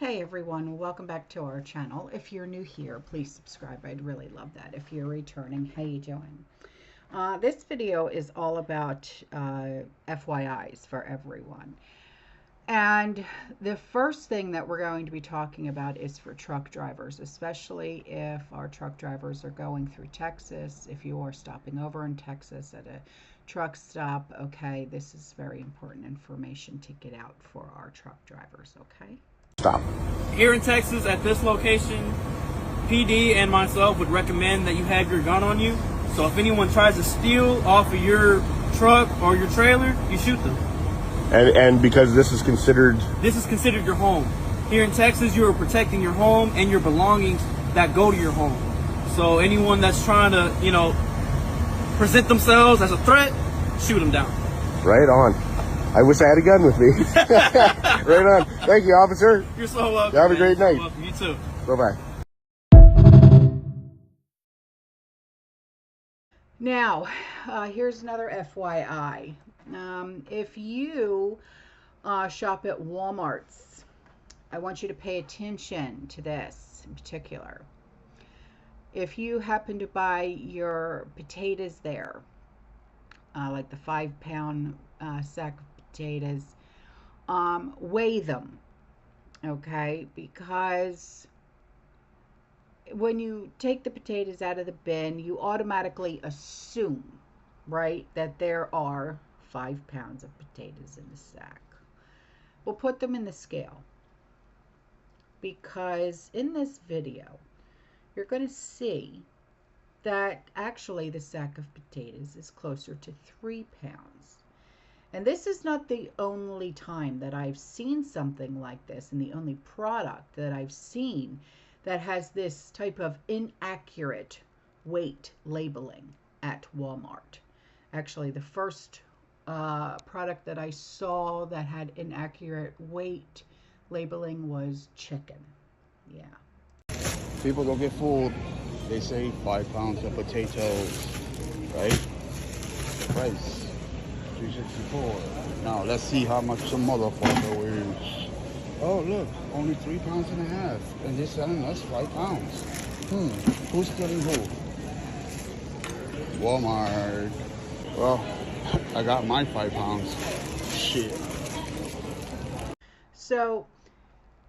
Hey everyone, welcome back to our channel. If you're new here, please subscribe. I'd really love that. If you're returning, how you doing? This video is all about FYIs for everyone. And the first thing that we're going to be talking about is for truck drivers, especially if our truck drivers are going through Texas. If you are stopping over in Texas at a truck stop, okay, this is very important information to get out for our truck drivers, okay? Stop. Here in Texas, at this location, PD and myself would recommend that you have your gun on you. So if anyone tries to steal off of your truck or your trailer, you shoot them. And because this is considered your home. Here in Texas, you are protecting your home and your belongings that go to your home. So anyone that's trying to, present themselves as a threat, shoot them down. right on. I wish I had a gun with me. Right on. Thank you, officer. You're so welcome. You have a great night. Welcome. You too. Bye-bye. Now, here's another FYI. If you shop at Walmart's, I want you to pay attention to this in particular. If you happen to buy your potatoes there, like the 5-pound sack of potatoes, weigh them, okay? Because when you take the potatoes out of the bin, you automatically assume, right, that there are 5 pounds of potatoes in the sack. We'll put them in the scale, because in this video you're going to see that actually the sack of potatoes is closer to 3 pounds. And this is not the only time that I've seen something like this, and the only product that I've seen that has this type of inaccurate weight labeling at Walmart. Actually, the first product that I saw that had inaccurate weight labeling was chicken. Yeah. People don't get fooled. They say 5 pounds of potatoes, right? Price, $3.64. Now let's see how much some motherfucker weighs. Oh look, only 3 pounds and a half, and they're selling us 5 pounds. Who's stealing who? Walmart. Well, I got my 5 pounds. Shit. So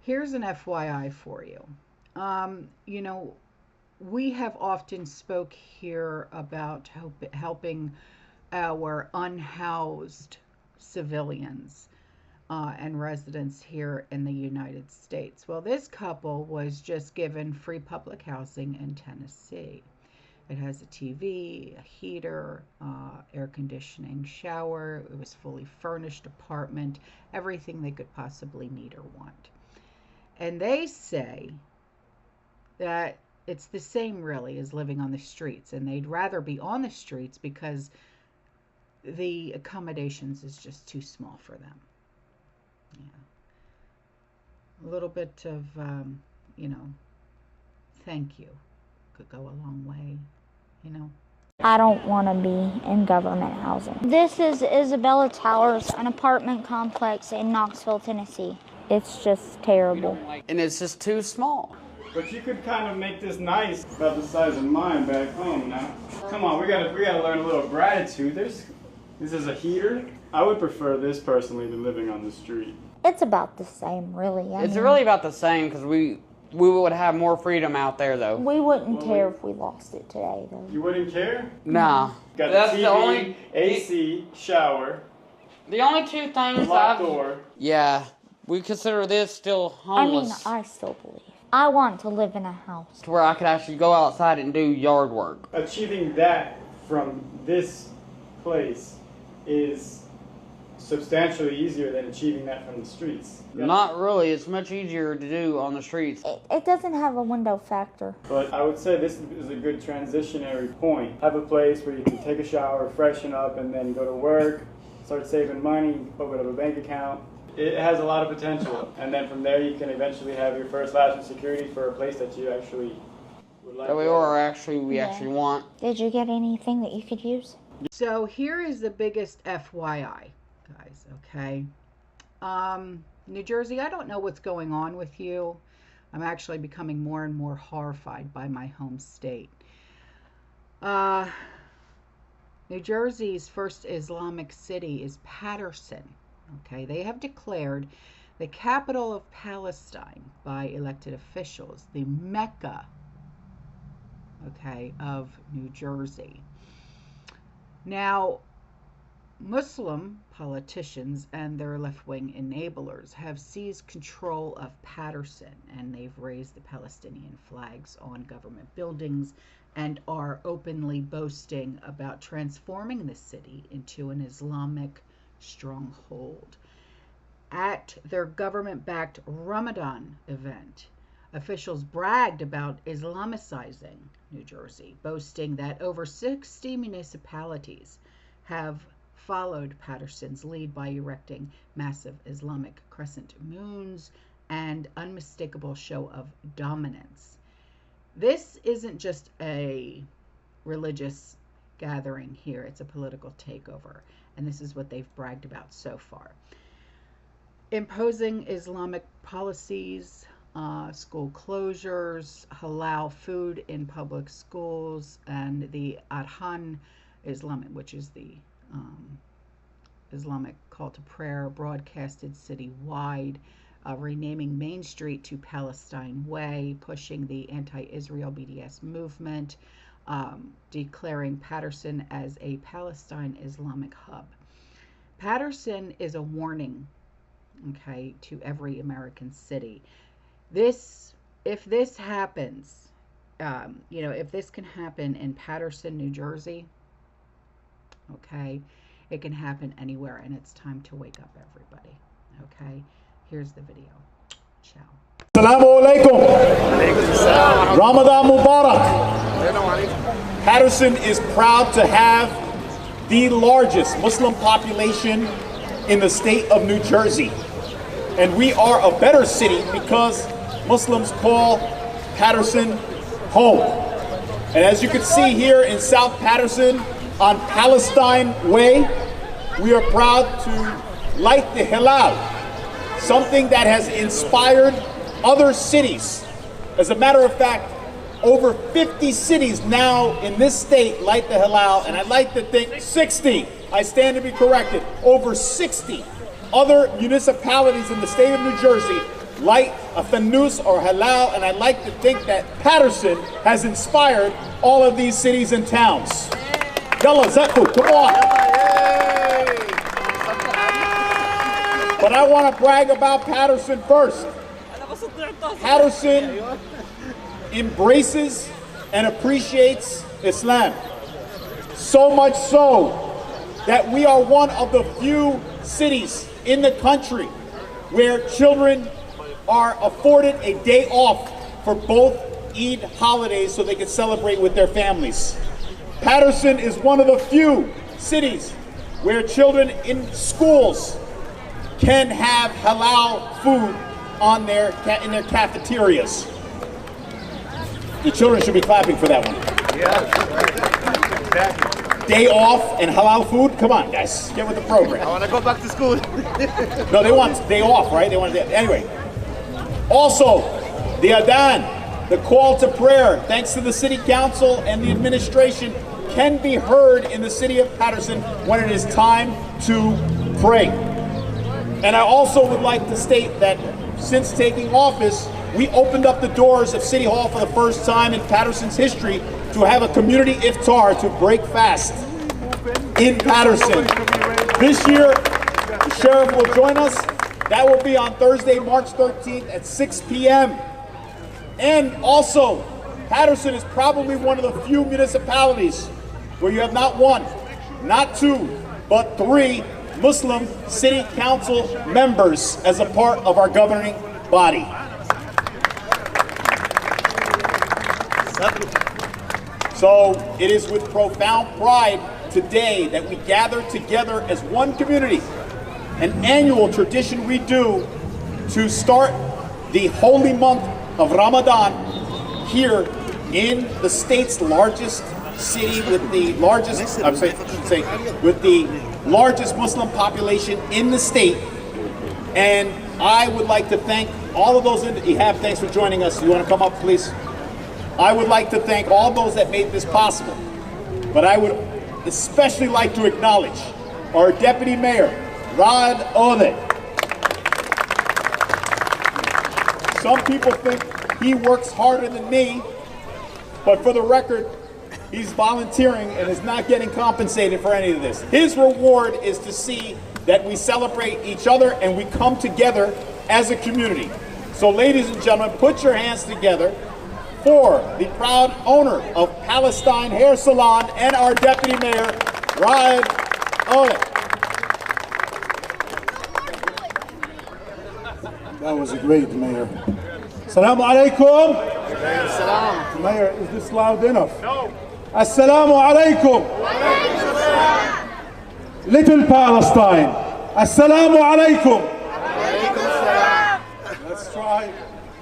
here's an FYI for you. We have often spoke here about helping our unhoused civilians and residents here in the United States. Well, this couple was just given free public housing in Tennessee. It has a TV, a heater, air conditioning, shower. It was fully furnished apartment, everything they could possibly need or want. And they say that it's the same really as living on the streets, and they'd rather be on the streets because the accommodations is just too small for them. Yeah. A little bit of, thank you could go a long way, I don't want to be in government housing. This is Isabella Towers, an apartment complex in Knoxville, Tennessee. It's just terrible. And it's just too small. But you could kind of make this nice, about the size of mine back home now. Come on, we gotta learn a little gratitude. This is a heater. I would prefer this personally to living on the street. It's about the same, really. It's really about the same because we would have more freedom out there, though. We wouldn't care if we lost it today, though. You wouldn't care? Nah. Got That's the TV, the only AC, shower, The only two things locked door. Yeah, we consider this still homeless. I still believe. I want to live in a house. To where I could actually go outside and do yard work. Achieving that from this place is substantially easier than achieving that from the streets. Not really. It's much easier to do on the streets. It doesn't have a window factor. But I would say this is a good transitionary point. Have a place where you can take a shower, freshen up, and then go to work, start saving money, open up a bank account. It has a lot of potential. And then from there you can eventually have your first lash of security for a place that you actually would like. That we actually want. Did you get anything that you could use? So here is the biggest FYI, guys, okay? New Jersey, I don't know what's going on with you. I'm actually becoming more and more horrified by my home state. New Jersey's first Islamic city is Paterson. Okay, they have declared the capital of Palestine by elected officials, the Mecca, okay, of New Jersey. Now, Muslim politicians and their left-wing enablers have seized control of Paterson, and they've raised the Palestinian flags on government buildings and are openly boasting about transforming the city into an Islamic stronghold. At their government-backed Ramadan event, officials bragged about Islamicizing New Jersey, boasting that over 60 municipalities have followed Paterson's lead by erecting massive Islamic crescent moons and unmistakable show of dominance. This isn't just a religious gathering here, it's a political takeover, and this is what they've bragged about so far. Imposing Islamic policies, school closures, halal food in public schools, and the Adhan Islamic, which is the Islamic call to prayer, broadcasted citywide, renaming Main Street to Palestine Way, pushing the anti-Israel BDS movement, declaring Paterson as a Palestine Islamic hub. Paterson is a warning, okay, to every American city. If this happens, if this can happen in Paterson, New Jersey, okay, it can happen anywhere, and it's time to wake up, everybody. Okay, here's the video. Ciao. Assalamu alaikum. Ramadan Mubarak. Paterson is proud to have the largest Muslim population in the state of New Jersey. And we are a better city because Muslims call Paterson home. And as you can see here in South Paterson on Palestine Way, we are proud to light the Hilal, something that has inspired other cities. As a matter of fact, over 50 cities now in this state light the Hilal, and I'd like to think 60, I stand to be corrected, over 60 other municipalities in the state of New Jersey light a fanus or halal, and I'd like to think that Paterson has inspired all of these cities and towns. Yalla, Zeku, come on. But I want to brag about Paterson first. Paterson embraces and appreciates Islam. So much so that we are one of the few cities in the country where children are afforded a day off for both Eid holidays so they can celebrate with their families. Paterson is one of the few cities where children in schools can have halal food on in their cafeterias. The children should be clapping for that one. Yeah. Day off and halal food? Come on, guys, get with the program. I want to go back to school. No, they want day off, right? They want day. Anyway. Also, the Adhan, the call to prayer, thanks to the city council and the administration, can be heard in the city of Paterson when it is time to pray. And I also would like to state that since taking office, we opened up the doors of City Hall for the first time in Paterson's history to have a community iftar to break fast in Paterson. This year, the sheriff will join us. That will be on Thursday, March 13th at 6 p.m. And also, Paterson is probably one of the few municipalities where you have not one, not two, but 3 Muslim city council members as a part of our governing body. So it is with profound pride today that we gather together as one community, an annual tradition we do to start the holy month of Ramadan here in the state's largest city with the largest, with the largest Muslim population in the state. And I would like to thank all of those, Ihab, thanks for joining us. You want to come up, please? I would like to thank all those that made this possible. But I would especially like to acknowledge our Deputy Mayor, Rod Ode. Some people think he works harder than me, but for the record, he's volunteering and is not getting compensated for any of this. His reward is to see that we celebrate each other and we come together as a community. So ladies and gentlemen, put your hands together for the proud owner of Palestine Hair Salon and our Deputy Mayor, Ryan Ode. That was a great mayor. Assalamu alaikum. Mayor, is this loud enough? No. Assalamu alaikum. Little Palestine. Assalamu alaikum. Let's try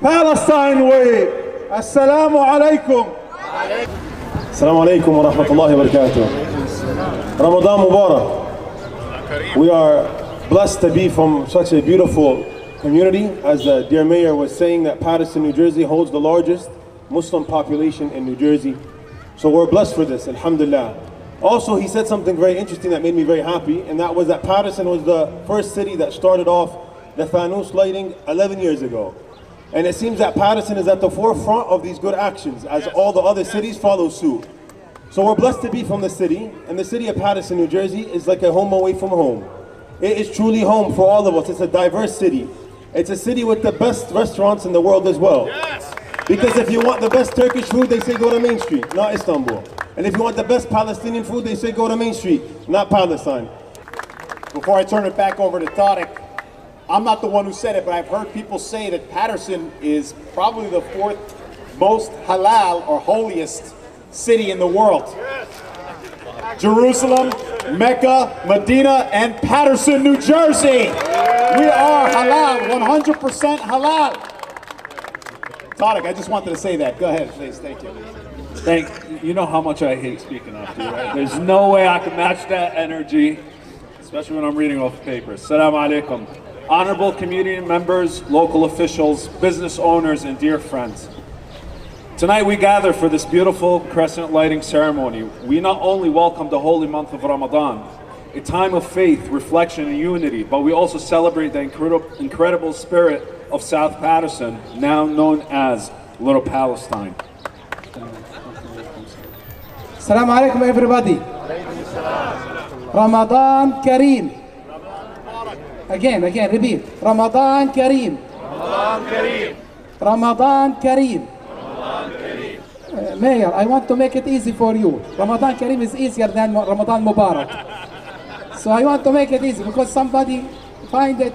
Palestine way. Assalamu alaikum. Assalamu alaikum wa rahmatullahi wa barakatuh. Ramadan Mubarak. We are blessed to be from such a beautiful community. As the dear mayor was saying, that Paterson, New Jersey holds the largest Muslim population in New Jersey. So we're blessed for this, alhamdulillah. Also, he said something very interesting that made me very happy, and that was that Paterson was the first city that started off the fanus lighting 11 years ago. And it seems that Paterson is at the forefront of these good actions as all the other cities follow suit. So we're blessed to be from the city, and the city of Paterson, New Jersey is like a home away from home. It is truly home for all of us. It's a diverse city. It's a city with the best restaurants in the world as well. Yes. Because if you want the best Turkish food, they say go to Main Street, not Istanbul. And if you want the best Palestinian food, they say go to Main Street, not Palestine. Before I turn it back over to Tariq, I'm not the one who said it, but I've heard people say that Paterson is probably the 4th most halal or holiest city in the world. Jerusalem, Mecca, Medina, and Paterson, New Jersey. We are halal, 100% halal. Tariq, I just wanted to say that. Go ahead, please. Thank you. You know how much I hate speaking after you, right? There's no way I can match that energy, especially when I'm reading off paper. Assalamu alaikum. Honorable community members, local officials, business owners, and dear friends. Tonight we gather for this beautiful crescent lighting ceremony. We not only welcome the holy month of Ramadan, a time of faith, reflection, and unity, but we also celebrate the incredible spirit of South Paterson, now known as Little Palestine. Assalamu alaikum everybody. Ramadan Kareem. Again, repeat. Ramadan Kareem. Ramadan Kareem. Ramadan Kareem. Mayor, I want to make it easy for you. Ramadan Kareem is easier than Ramadan Mubarak. So I want to make it easy because somebody find it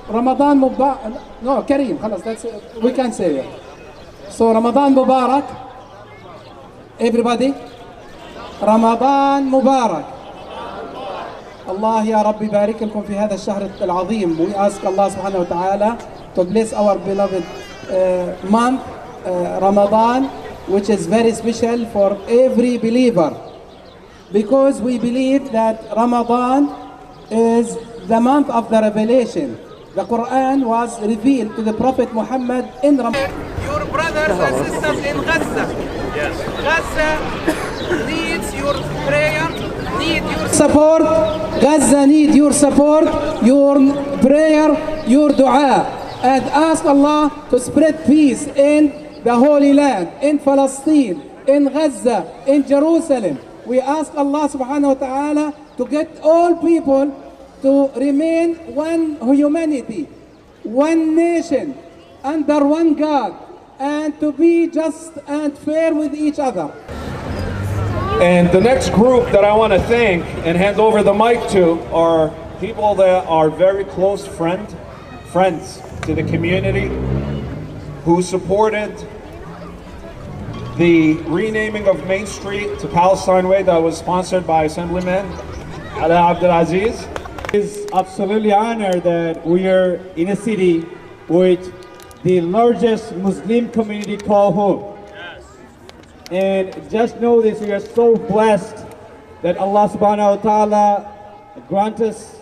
Ramadan Mubarak. No, Kareem, that's we can say it. So Ramadan Mubarak. Everybody. Ramadan Mubarak. Allah ya Rabbi barik lakum fi hadha ash-shahr al-azim. We ask Allah subhanahu wa ta'ala to bless our beloved month, Ramadan, which is very special for every believer. Because we believe that Ramadan is the month of the revelation. The Quran was revealed to the Prophet Muhammad in Ramadan. Your brothers and sisters in Gaza. Yes. Gaza needs your prayer, need your support. Gaza needs your support, your prayer, your dua. And ask Allah to spread peace in the Holy Land, in Palestine, in Gaza, in Jerusalem. We ask Allah subhanahu wa ta'ala to get all people to remain one humanity, one nation, under one God, and to be just and fair with each other. And the next group that I want to thank and hand over the mic to are people that are very close friends to the community who supported the renaming of Main Street to Palestine Way that was sponsored by Assemblyman Ali Abdelaziz. It's absolutely honored that we are in a city with the largest Muslim community called home. Yes. And just know this, we are so blessed that Allah subhanahu wa ta'ala grant us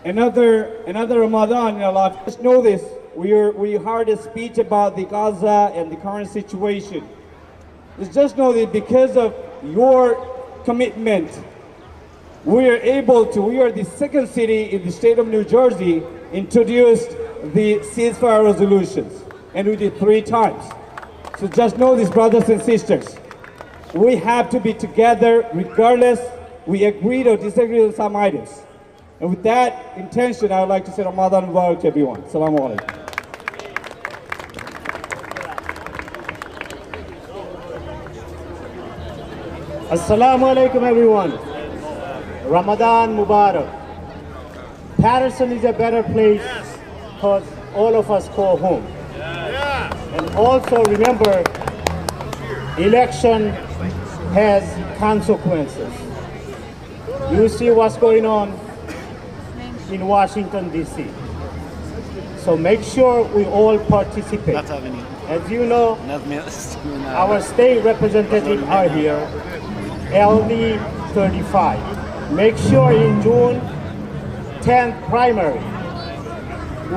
another Ramadan in our life. Just know this, we heard a speech about the Gaza and the current situation. Just know that because of your commitment, we are the second city in the state of New Jersey introduced the ceasefire resolutions, and we did 3 times. So just know this, brothers and sisters, we have to be together regardless we agree or disagree on some items. And with that intention, I would like to say Ramadan Mubarak to everyone. Assalamu alaikum. Assalamu alaikum everyone. Ramadan Mubarak. Paterson is a better place because all of us call home. And also remember, election has consequences. You see what's going on in Washington, D.C. So make sure we all participate. As you know, our state representatives are here, LD 35. Make sure in June 10th primary,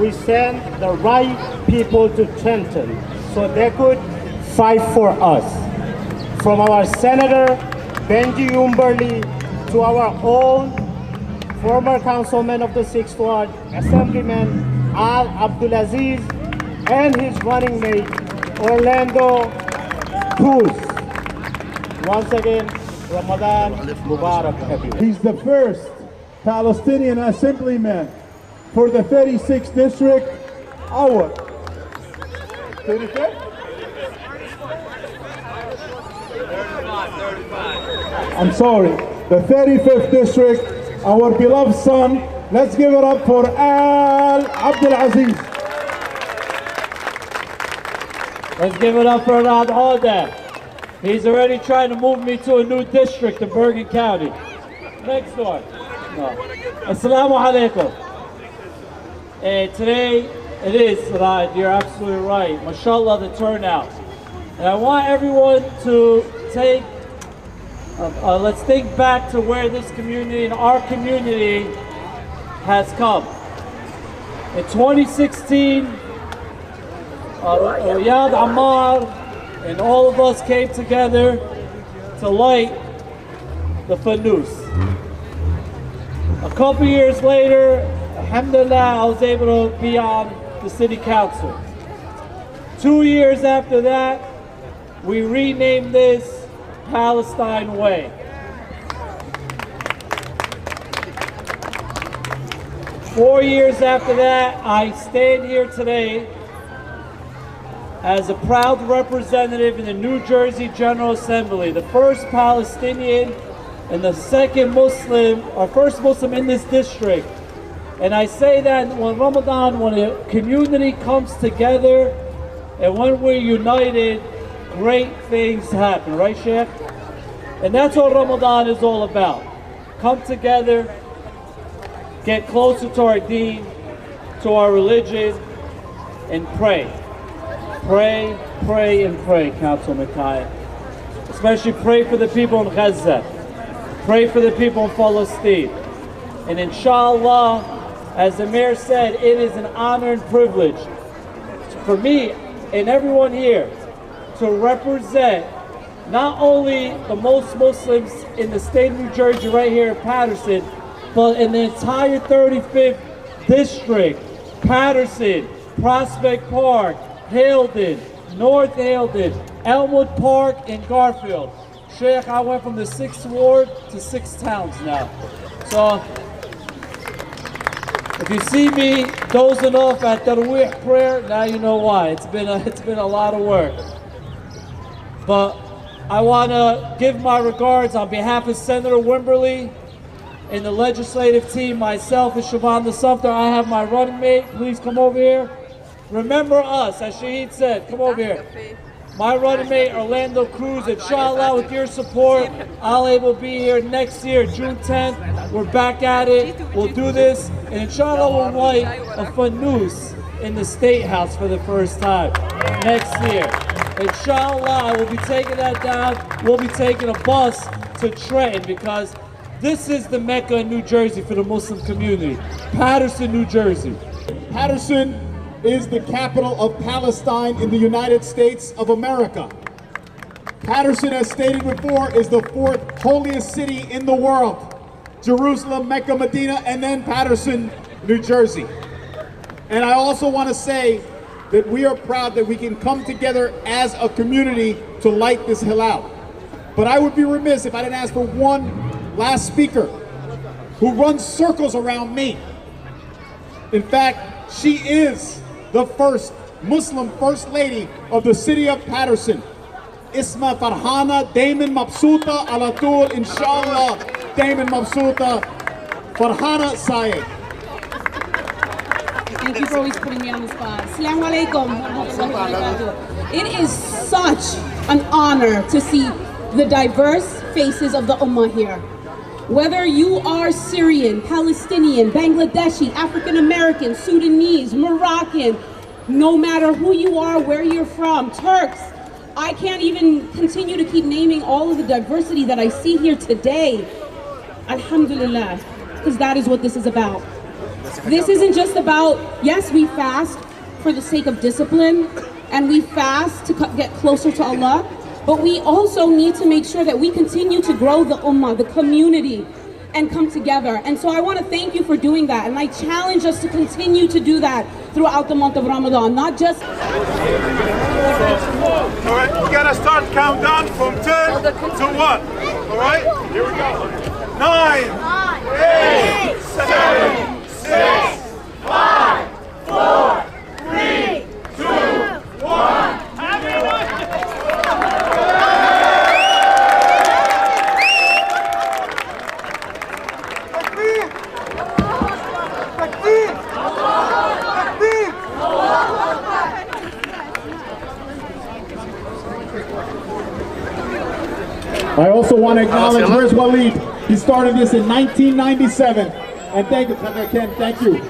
we send the right people to Trenton so they could fight for us. From our Senator Benji Umberly to our own former councilman of the 6th Ward, Assemblyman Al Abdulaziz, and his running mate, Orlando Cruz. Once again, Ramadan Mubarak, everyone. He's the first Palestinian assemblyman for the 36th district. Our 35th? I'm sorry, the 35th district, our beloved son. Let's give it up for Al Abdulaziz. Let's give it up for Rad Oda. He's already trying to move me to a new district in Bergen County. Next door. No. Assalamu alaikum. Today it is, Rad, you're absolutely right. MashaAllah, the turnout. And I want everyone to take, let's think back to where this community and our community has come. In 2016, Riyad Ammar and all of us came together to light the fanus. A couple years later, alhamdulillah, I was able to be on the city council. 2 years after that, we renamed this Palestine Way. 4 years after that, I stand here today as a proud representative in the New Jersey General Assembly, the first Palestinian and the second Muslim, or first Muslim in this district. And I say that when Ramadan, when a community comes together and when we're united, great things happen, right, Sheikh? And that's what Ramadan is all about. Come together, get closer to our deen, to our religion, and pray. Pray, pray, and pray, Councilman Kaya. Especially pray for the people in Gaza. Pray for the people in Palestine. And inshallah, as the mayor said, it is an honor and privilege for me and everyone here to represent not only the most Muslims in the state of New Jersey right here in Paterson, but in the entire 35th district, Paterson, Prospect Park, Haledon, North Haledon, Elmwood Park, and Garfield. Sheikh, I went from the 6th Ward to 6 towns now. So, if you see me dozing off at Tarawih prayer, now you know why. It's been a lot of work. But I want to give my regards on behalf of Senator Wimberly and the legislative team, myself and Siobhan the Sumter. I have my running mate. Please come over here. Remember us, as Shahid said. Come over here. My running mate, Orlando Cruz. Inshallah, with your support, I'll able to be here next year, June 10th. We're back at it. We'll do this. And inshallah, we'll light a fanus in the State House for the first time next year. Inshallah, I will be taking that down. We'll be taking a bus to Trenton because This is the Mecca in New Jersey for the Muslim community. Paterson, New Jersey. Paterson is the capital of Palestine in the United States of America. Paterson, as stated before, is the 4th holiest city in the world. Jerusalem, Mecca, Medina, and then Paterson, New Jersey. And I also want to say that we are proud that we can come together as a community to light this hill out. But I would be remiss if I didn't ask for one last speaker who runs circles around me. In fact, she is the first Muslim First Lady of the city of Paterson. Isma Farhana Daiman Mabsuta ala tool, inshallah. Daiman Mabsuta Farhana Syed. Thank you for always putting me on the spot. Assalamu alaikum. It is such an honor to see the diverse faces of the Ummah here. Whether you are Syrian, Palestinian, Bangladeshi, African American, Sudanese, Moroccan, no matter who you are, where you're from, Turks, I can't even continue to keep naming all of the diversity that I see here today. Alhamdulillah, because that is what this is about. This isn't just about, yes, we fast for the sake of discipline, and we fast to get closer to Allah, but we also need to make sure that we continue to grow the ummah, the community, and come together. And so I want to thank you for doing that, and I challenge us to continue to do that throughout the month of Ramadan, not just... All right, we gotta start countdown from 10 to 1. All right, here we go. 9, 8, 7, 6, 5, 4, 3, 2, 1. I also want to acknowledge, where's Waleed? He started this in 1997. And thank you, Ken, thank you.